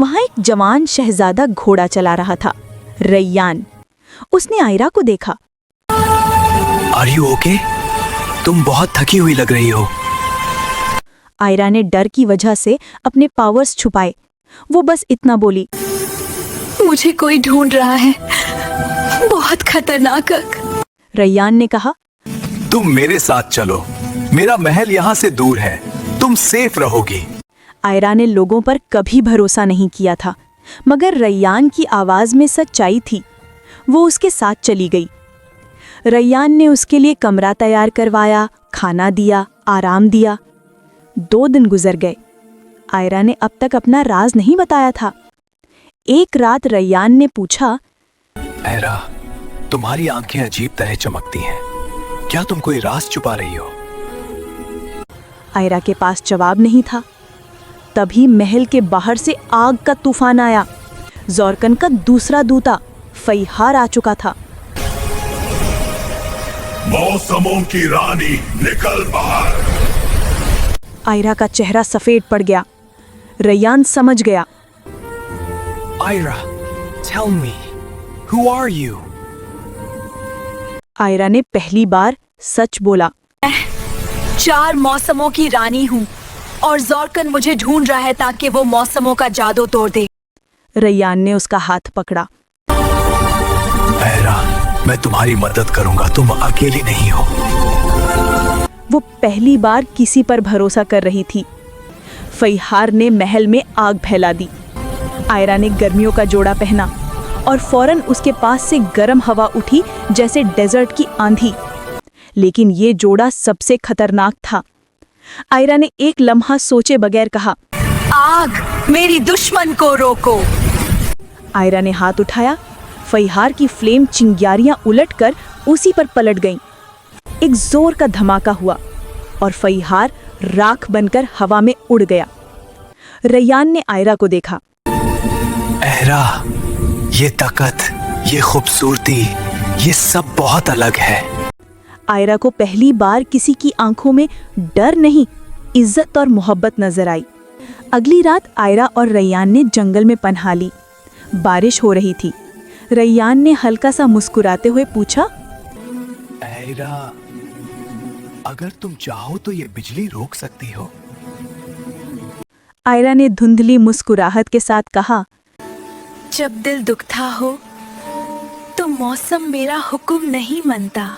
वहां एक जवान शहजादा घोड़ा चला रहा था, रैयान। उसने आयरा को देखा। Are you okay? तुम बहुत थकी हुई लग रही हो। आयरा ने डर की वजह से अपने पावर्स छुपाए। वो बस इतना बोली, मुझे कोई ढूंढ रहा है, बहुत खतरनाक। रैयान ने कहा, तुम मेरे साथ चलो, मेरा महल यहाँ से दूर है, तुम सेफ रहोगी। आयरा ने लोगों पर कभी भरोसा नहीं किया था, मगर रैयान की आवाज में सच्चाई थी। वो उसके साथ चली गई। रैयान ने उसके लिए कमरा तैयार करवाया, खाना दिया, आराम दिया। 2 दिन गुजर गए। आयरा ने अब तक अपना राज नहीं बताया था। एक रात रैयान ने पूछा, आयरा, तुम्हारी आंखें अजीब तरह चमकती हैं, क्या तुम कोई राज छुपा रही हो? आयरा के पास जवाब नहीं था। तभी महल के बाहर से आग का तूफान आया। ज़ोरकन का दूसरा दूता फैहार आ चुका था। मौसमों की रानी, निकल बाहर। आयरा का चेहरा सफेद पड़ गया। रैयान समझ गया। Ayra, tell me, who are you? Ayra ने पहली बार सच बोला। 4 मौसमों की रानी हूँ और ज़ोरकन मुझे ढूंढ रहा है ताकि वो मौसमों का जादू तोड़ दे। रैयान ने उसका हाथ पकड़ा। आयरा, मैं तुम्हारी मदद करूंगा, तुम अकेली नहीं हो। वो पहली बार किसी पर भरोसा कर रही थी। फैहार ने महल में आग फैला दी। आयरा ने गर्मियों का जोड़ा पहना और फौरन उसके पास से गर्म हवा उठी जैसे डेजर्ट की आंधी। लेकिन ये जोड़ा सबसे खतरनाक था। आयरा ने एक लम्हा सोचे बगैर कहा, आग, मेरी दुश्मन को रोको। आयरा ने हाथ उठाया। फैहार की फ्लेम चिंगारियां उलटकर उसी पर पलट गईं। एक जोर का धमाका हुआ और फैहार राख बनकर हवा में उड़ गया। रैयान ने आयरा को देखा। आयरा, ये ताकत, ये खूबसूरती, ये सब बहुत अलग है। आयरा को पहली बार किसी की आंखों में डर नहीं, इज्जत और मोहब्बत नजर आई। अगली रात आयरा और रैयान ने जंगल में पनाह ली। बारिश हो रही थी। रैयान ने हल्का सा मुस्कुराते हुए पूछा, आयरा, अगर तुम चाहो तो ये बिजली रोक सकती हो। आयरा ने धुंधली मुस्कुराहट के साथ कहा, जब दिल दुखता हो तो मौसम मेरा हुक्म नहीं मानता।